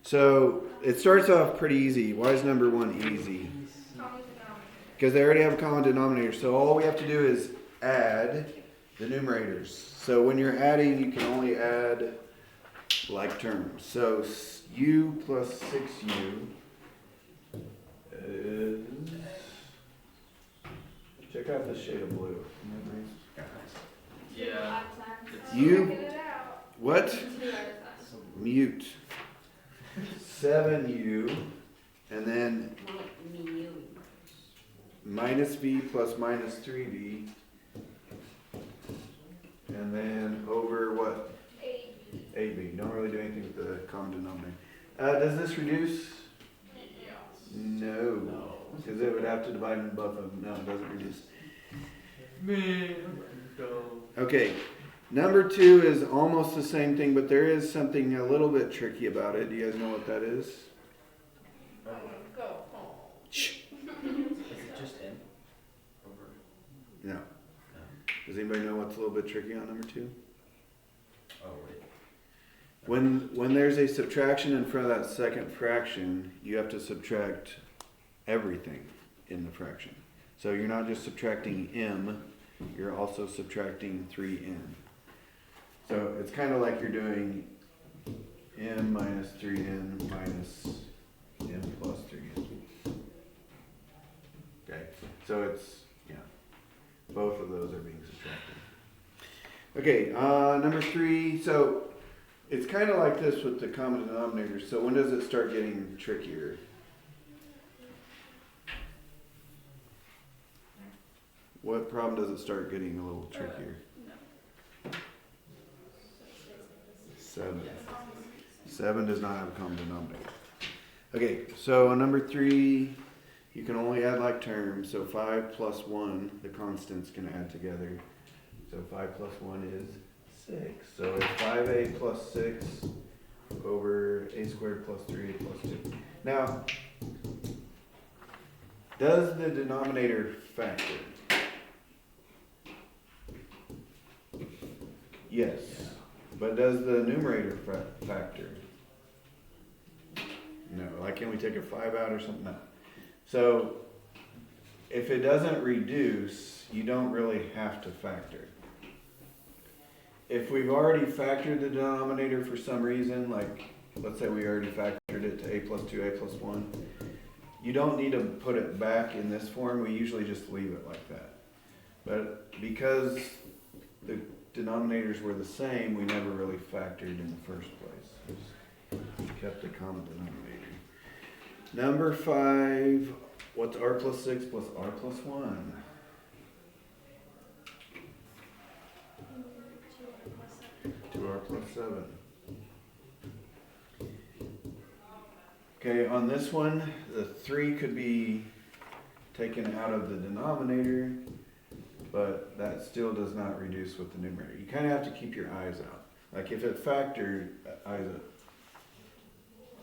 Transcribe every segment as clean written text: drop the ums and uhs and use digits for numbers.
So it starts off pretty easy. Why is number 1 easy? Because they already have a common denominator. So all we have to do is add the numerators. So when you're adding, you can only add like terms. So u plus 6u is, check out this shade of blue. Yeah. U, what? Mute. 7u, and then minus v plus minus 3v, and then over what? 8b. Don't really do anything with the common denominator. Does this reduce? No. Because it would have to divide in both of them. No, it doesn't reduce. Okay. Number 2 is almost the same thing, but there is something a little bit tricky about it. Do you guys know what that is? Go home. Shh. Is it just n? Over? No. Does anybody know what's a little bit tricky on number 2? Oh, wait. When there's a subtraction in front of that second fraction, you have to subtract everything in the fraction. So you're not just subtracting m, you're also subtracting 3n. So it's kind of like you're doing m minus 3n minus n plus 3n. Okay, so it's, yeah, both of those are being subtracted. Okay, number 3, so it's kind of like this with the common denominator. So when does it start getting trickier? What problem does it start getting a little trickier? 7. 7 does not have a common denominator. Okay, so on number 3, you can only add like terms. So 5 plus 1, the constants can add together. So 5 plus 1 is 6. So it's 5a plus 6 over a squared plus 3a plus 2. Now, does the denominator factor? Yes. But does the numerator factor? No. Like, can we take a 5 out or something? No. So, if it doesn't reduce, you don't really have to factor. If we've already factored the denominator for some reason, like let's say we already factored it to a plus 2, a plus 1, you don't need to put it back in this form. We usually just leave it like that. But because the denominators were the same, we never really factored in the first place. We kept a common denominator. Number 5, what's r plus 6 plus r plus 1? 2r plus 7. Okay, on this one, the 3 could be taken out of the denominator, but that still does not reduce with the numerator. You kind of have to keep your eyes out. Like if it factored eyes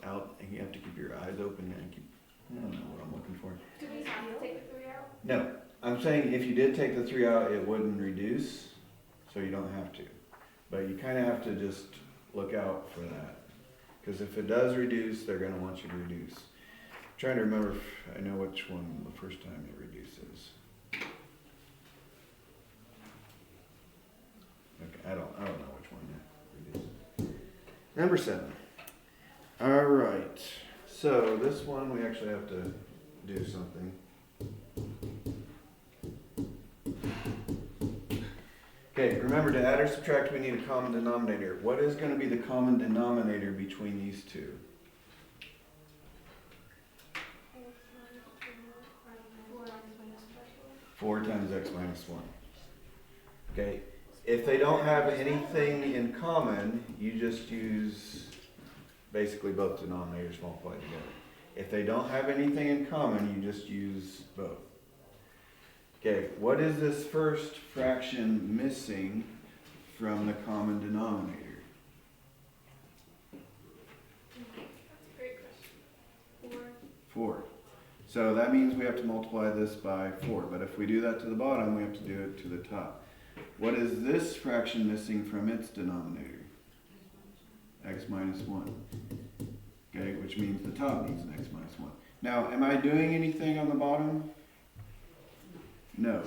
out, you have to keep your eyes open and keep, I don't know what I'm looking for. Do we have to take the 3 out? No, I'm saying if you did take the 3 out, it wouldn't reduce, so you don't have to. But you kind of have to just look out for that. Because if it does reduce, they're going to want you to reduce. I'm trying to remember if I know which one the first time it reduces. Okay, I don't know which one it reduces. Number 7. All right. So this one we actually have to do something. Okay, remember to add or subtract we need a common denominator. What is going to be the common denominator between these two? 4 times x minus 1. Okay, if they don't have anything in common, you just use basically both denominators multiplied together. If they don't have anything in common, you just use both. Okay, what is this first fraction missing from the common denominator? Great question. 4. So that means we have to multiply this by 4. But if we do that to the bottom, we have to do it to the top. What is this fraction missing from its denominator? X minus 1. Okay, which means the top needs an x minus 1. Now, am I doing anything on the bottom? No.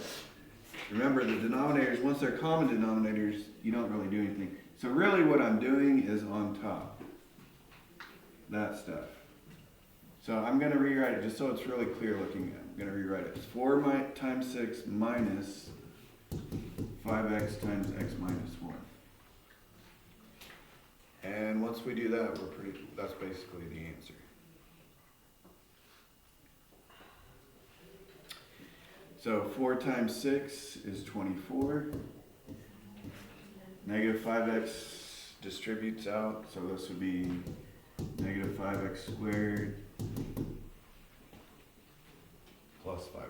Remember, the denominators, once they're common denominators, you don't really do anything. So really what I'm doing is on top. That stuff. So I'm going to rewrite it just so it's really clear looking. I'm going to rewrite it. It's 4 times 6 minus 5x times x minus 1. And once we do that, that's basically the answer. So 4 times 6 is 24. Negative 5x distributes out, so this would be negative 5x squared plus 5x.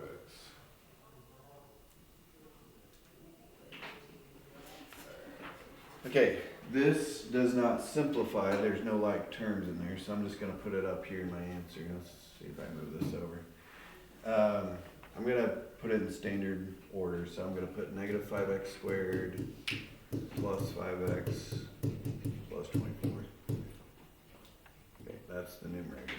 Okay, this does not simplify. There's no like terms in there, so I'm just going to put it up here in my answer. Let's see if I move this over. I'm going to put it in standard order, so I'm going to put negative 5x squared plus 5x plus 24. Okay, that's the numerator.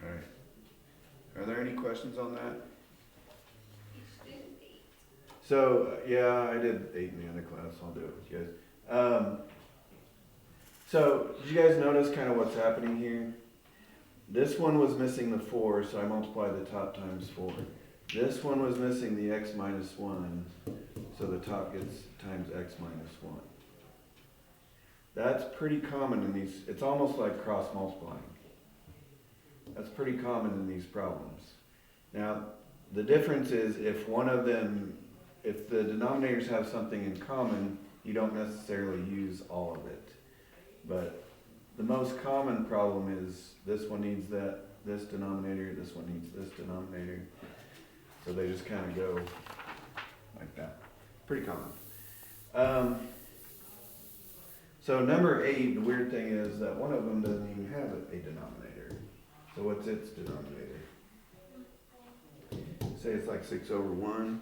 All right. Are there any questions on that? So, yeah, I did 8 in the other class. I'll do it with you guys. So, did you guys notice kind of what's happening here? This one was missing the 4, so I multiplied the top times 4. This one was missing the x minus 1, so the top gets times x minus 1. That's pretty common in these. It's almost like cross multiplying. That's pretty common in these problems. Now, the difference is if one of them, if the denominators have something in common, you don't necessarily use all of it. But the most common problem is this one needs this denominator, this one needs this denominator. So they just kind of go like that. Pretty common. So number 8, the weird thing is that one of them doesn't even have a denominator. So what's its denominator? Say it's like 6 over 1.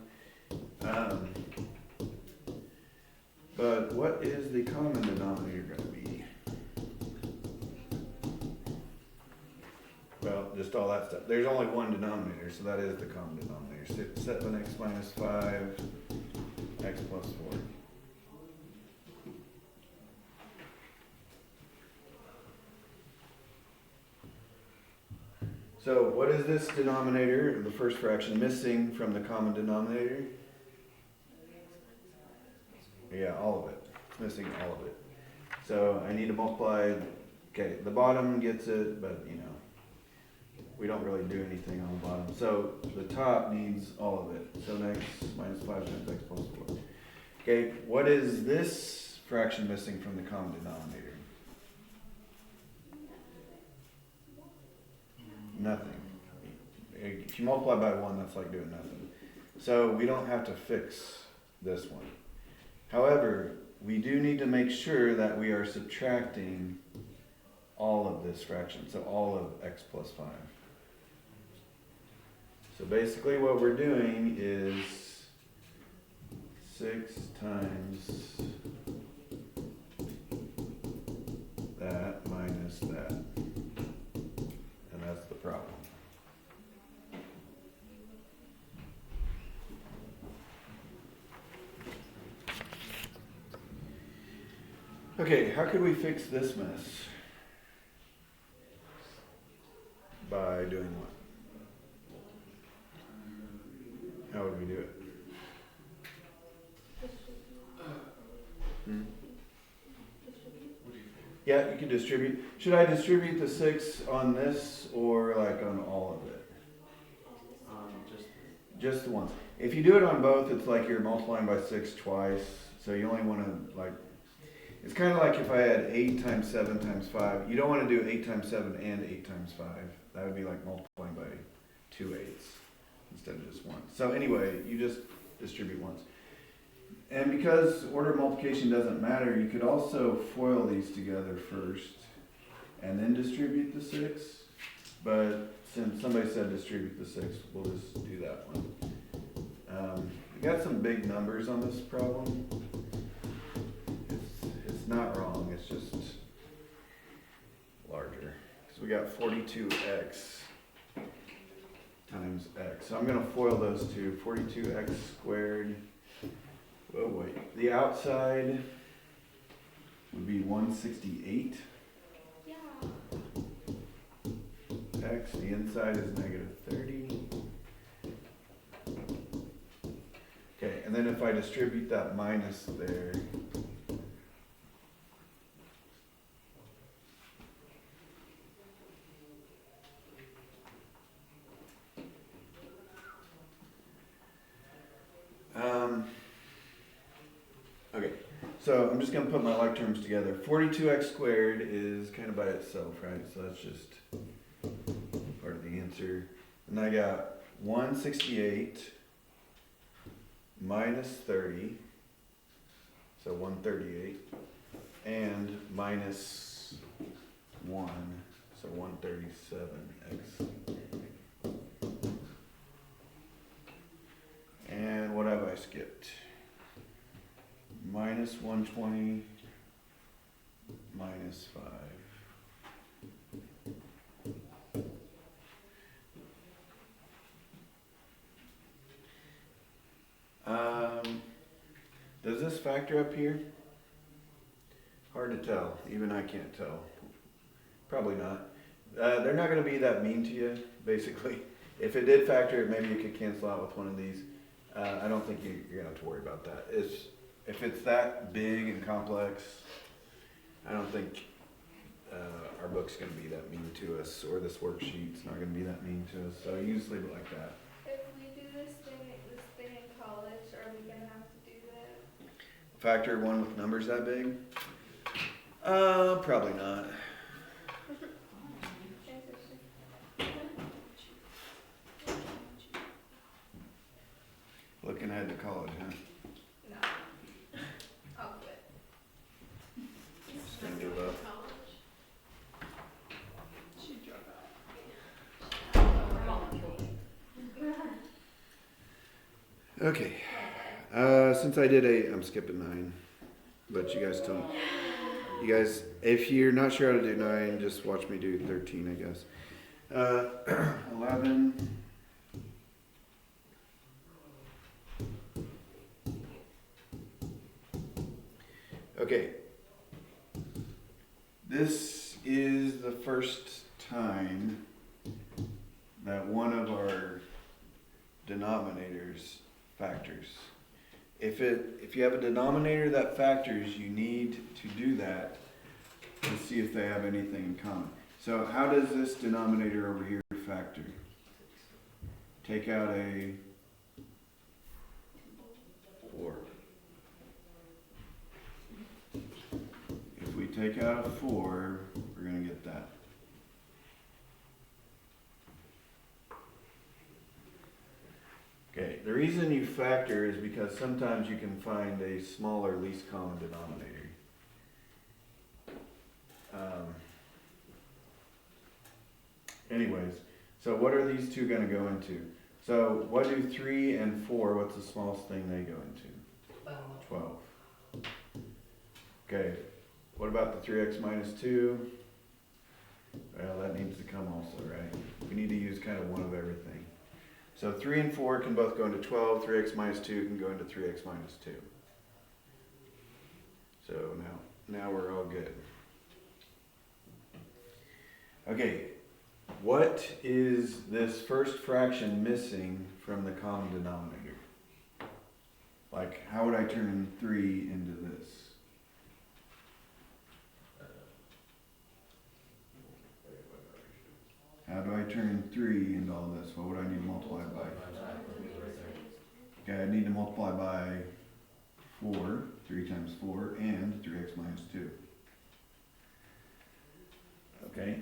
But what is the common denominator going to be? Well, just all that stuff. There's only one denominator, so that is the common denominator. 7x minus 5, x plus 4. So what is this denominator, the first fraction, missing from the common denominator? Yeah, all of it. It's missing all of it. So I need to multiply, okay, the bottom gets it, but you know, we don't really do anything on the bottom. So the top needs all of it. So x minus 5 times x plus 4. Okay, what is this fraction missing from the common denominator? Nothing. If you multiply by 1, that's like doing nothing. So we don't have to fix this one. However, we do need to make sure that we are subtracting all of this fraction, so all of x plus 5. So basically what we're doing is 6 times that minus that. And that's the problem. Okay, how could we fix this mess? By doing what? How would we do it? Yeah, you can distribute. Should I distribute the 6 on this or like on all of it? Just the ones. If you do it on both, it's like you're multiplying by 6 twice. So you only want to like, it's kind of like if I had 8 times 7 times 5. You don't want to do 8 times 7 and 8 times 5. That would be like multiplying by 2 8s instead of just 1. So anyway, you just distribute once. And because order of multiplication doesn't matter, you could also FOIL these together first and then distribute the 6. But since somebody said distribute the 6, we'll just do that one. We got some big numbers on this problem. It's not wrong, it's just larger. So we got 42x times x. So I'm gonna FOIL those two, 42x squared. Oh wait, the outside would be 168 Yeah. x, the inside is negative 30. Okay, and then if I distribute that minus there, okay, so I'm just gonna put my like terms together. 42x squared is kind of by itself, right? So that's just part of the answer. And I got 168 minus 30, so 138, and minus 1, so 137x. And what have I skipped? Minus 120 minus 5. Does this factor up here? Hard to tell. Even I can't tell. Probably not. They're not going to be that mean to you, basically. If it did factor, maybe you could cancel out with one of these. I don't think you're going to have to worry about that. If it's that big and complex, I don't think our book's going to be that mean to us, or this worksheet's not going to be that mean to us. So you just leave it like that. If we do this thing in college, are we gonna have to do that? Factor one with numbers that big? Probably not. Transition. Looking ahead to college, huh? No. I'll quit. Just gonna give up. She dropped out. Okay. Since I did 8, I'm skipping 9. But you guys tell me. You guys, if you're not sure how to do 9, just watch me do 13, I guess. 11. Okay. This is the first time that one of our denominators factors. If you have a denominator that factors, you need to do that to see if they have anything in common. So how does this denominator over here factor? Take out a 4. If we take out a 4, we're going to get that. Okay, the reason you factor is because sometimes you can find a smaller least common denominator. Anyways, so what are these two going to go into? So what do 3 and 4, what's the smallest thing they go into? 12. Okay, what about the 3x minus 2? Well, that needs to come also, right? We need to use kind of one of everything. So 3 and 4 can both go into 12, 3x minus 2 can go into 3x minus 2. So now we're all good. Okay, what is this first fraction missing from the common denominator? Like, how would I turn 3 into this? How do I turn 3 into all this? What would I need to multiply by? Okay, I need to multiply by 4, 3 times 4, and 3x minus 2. Okay,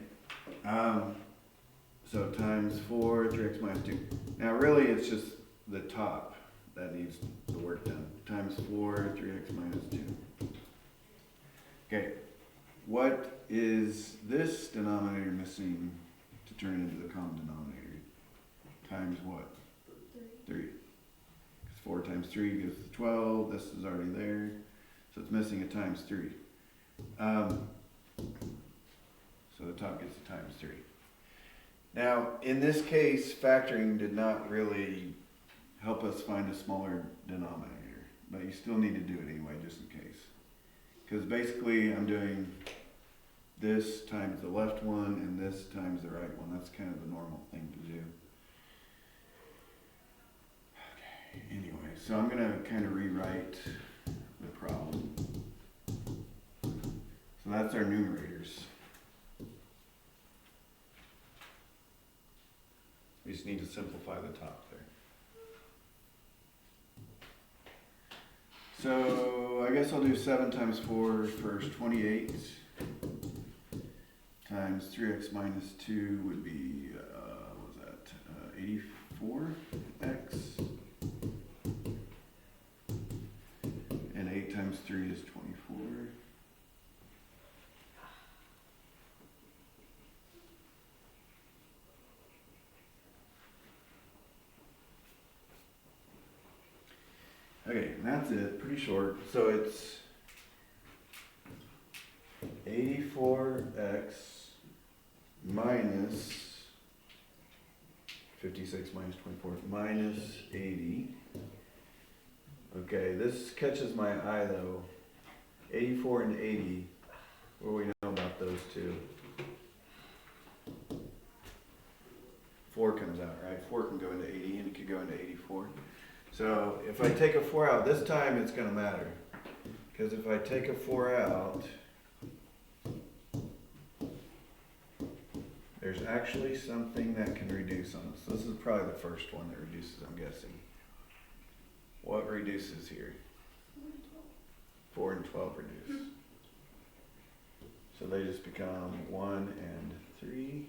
so times 4, 3x minus 2. Now really it's just the top that needs the work done. Times 4, 3x minus 2. Okay, what is this denominator missing to turn into the common denominator? Times what? 3. Because 4 times 3 gives 12, this is already there, so it's missing a times 3. So the top gets a times 3. Now, in this case, factoring did not really help us find a smaller denominator, but you still need to do it anyway, just in case. Because basically, I'm doing this times the left one and this times the right one. That's kind of the normal thing to do. Okay, anyway, so I'm going to kind of rewrite the problem. So that's our numerators. We just need to simplify the top there. So I guess I'll do 7 times 4 first, 28 times 3x minus 2 would be, what was that, 84x, and 8 times 3 is 24. Okay, and that's it, pretty short. So it's 84x minus 56 minus 24 minus 80. Okay, this catches my eye though. 84 and 80, what do we know about those two? 4 comes out, right? 4 can go into 80 and it could go into 84. So if I take a 4 out, this time it's going to matter. Because if I take a 4 out, there's actually something that can reduce on this. This is probably the first one that reduces, I'm guessing. What reduces here? 4 and 12 reduce. So they just become 1 and 3.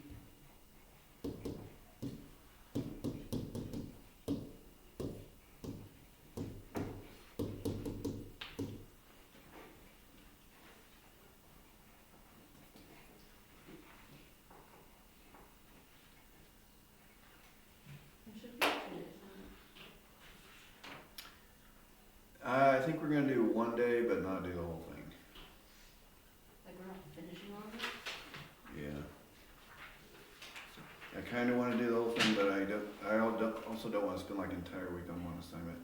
I think we're going to do one day, but not do the whole thing. Like we're not finishing all of it? Yeah. I kind of want to do the whole thing, but also don't want to spend like an entire week on one assignment.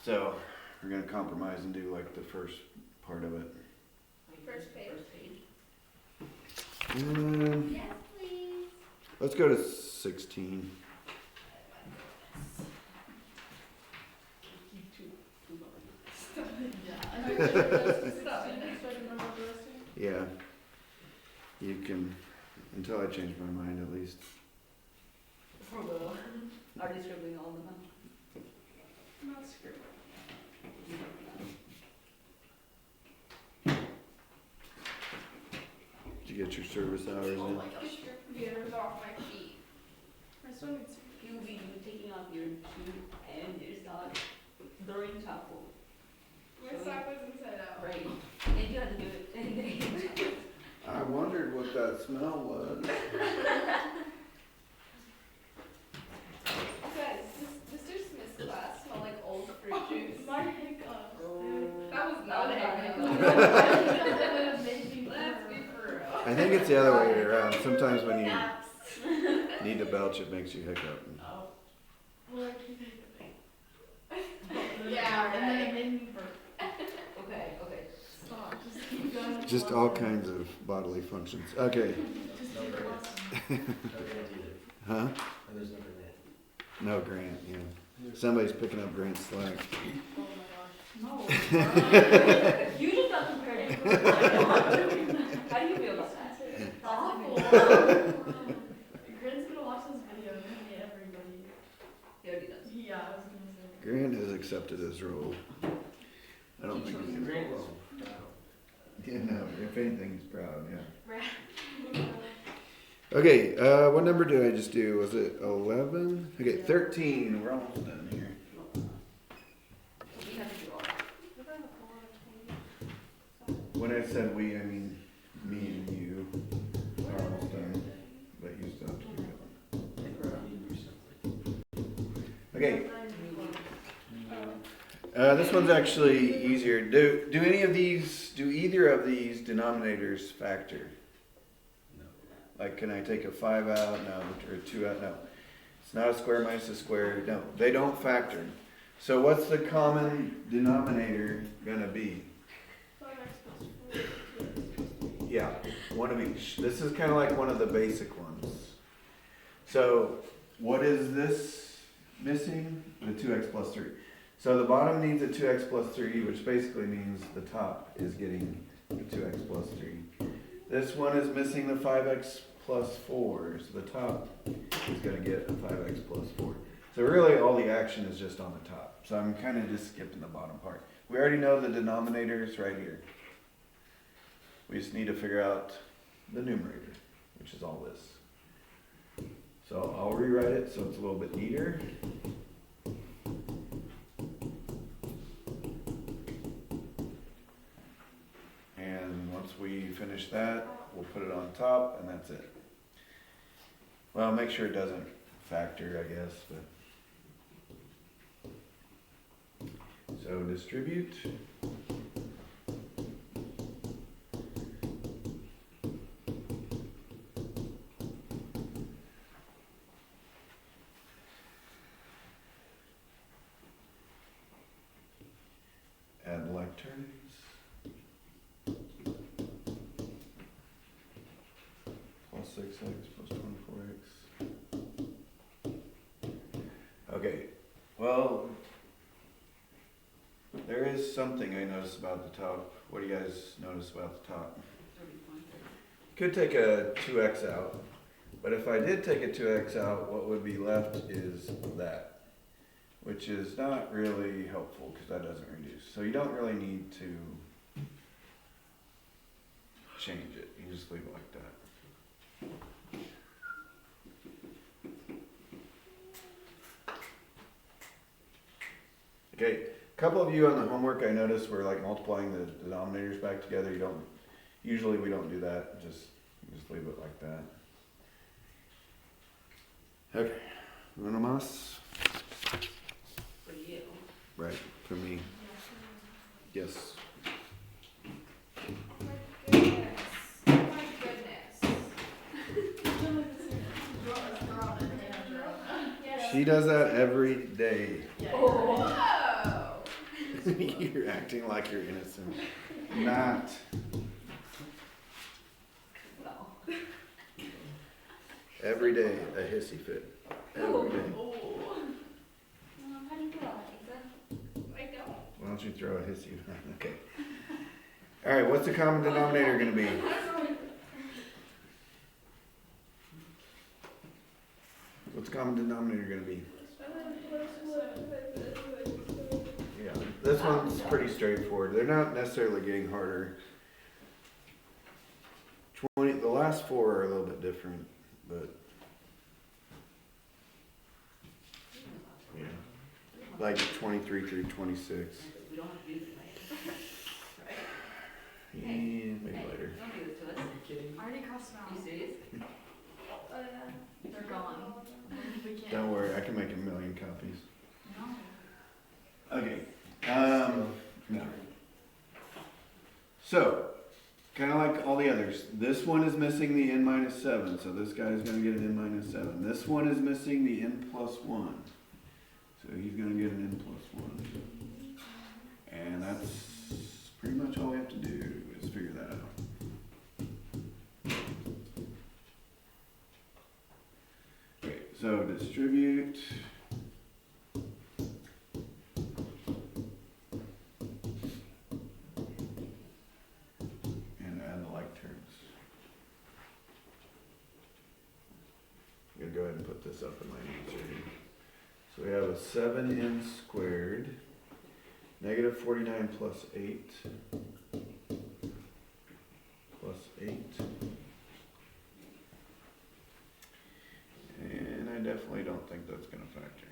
So we're going to compromise and do like the first part of it. First page. First page. Yes, please. Let's go to 16. Yeah. You can, until I change my mind at least. For the, are you scribbling all of them? Not scribbling. Did you get your service hours Oh in? my gosh. Get your computers off my feet. My swimming suit. You'll be taking off your shoe and your sock during chapel. My sock was inside out. Right. And you had to do it any day. I wondered what that smell was. Guys, Mr. Smith's class smelled like old fruit juice. My hiccups. That was not a hiccup. Let's be for real. I think it's the other way around. Sometimes when you need to belch, it makes you hiccup. Oh. Well, I keep hiccuping. Yeah, And then right. it made me burp. Okay. Stop. Just keep going. Just all kinds of bodily functions. Okay. Just No keep burp. awesome. No grant either. Huh? And there's no grant. No Grant, yeah. Somebody's picking up Grant's slack. Oh my gosh. No. You just got compared to How do you feel about that? Awful. Grant's gonna watch this video and hate everybody. He already does. Yeah, I was gonna say. Grant has accepted his role. I don't think he's. Grant was. Yeah, no, if anything, he's proud, yeah. Okay, what number did I just do? Was it 11? Okay, 13. We're almost done here. We have to do all. When I said we, I mean me and you are almost done, but you still have to keep going. Okay, this one's actually easier. Do either of these denominators factor? No. Like, can I take a 5 out? No. Or a 2 out? No. It's not a square minus a square. No, they don't factor. So what's the common denominator gonna be? 5x plus 4. Yeah, one of each. This is kind of like one of the basic ones. So what is this missing? The 2x plus 3. So the bottom needs a 2x plus 3, which basically means the top is getting the 2x plus 3. This one is missing the 5x plus 4, so the top is going to get a 5x plus 4. So really all the action is just on the top. So I'm kind of just skipping the bottom part. We already know the denominators right here. We just need to figure out the numerator, which is all this. So I'll rewrite it so it's a little bit neater. And once we finish that, we'll put it on top and that's it. Well, make sure it doesn't factor, I guess, but. So distribute. Add like terms. Plus 6x plus 24x. Okay, well, there is something I noticed about the top. What do you guys notice about the top? Could take a 2x out, but if I did take a 2x out, what would be left is that, which is not really helpful because that doesn't reduce. So you don't really need to change it. You just leave it like that. Okay, a couple of you on the homework I noticed were like multiplying the denominators back together. Usually we don't do that, just leave it like that. Okay, uno más? For you. Right, for me, yes. My goodness. My goodness. Yes. She does that every day. Whoa. You're acting like you're innocent. Not. No. Every day, a hissy fit. Every day. How do you feel, Lisa? I don't. Why don't you throw a hissy? Okay. All right, what's the common denominator going to be? What's the common denominator going to be? Yeah, this one's pretty straightforward. They're not necessarily getting harder. 20. The last four are a little bit different, but yeah, like 23 through 26. We don't have to do this tonight. Yeah, maybe later. Don't do this to us. I already crossed them You out. serious? Oh, yeah. They're gone. We can't. Don't worry, I can make a million copies. No. Okay. No. So, kind of like all the others, this one is missing the n minus 7, so this guy's going to get an n minus 7. This one is missing the n plus 1, so he's going to get an n plus 1. And that's pretty much all we have to do is figure that out. Okay, so distribute. Go ahead and put this up in my answer here. So we have a 7n squared, negative 49 plus 8, plus 8, definitely don't think that's gonna factor.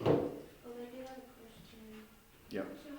Olivia, I have a question. Yep. What's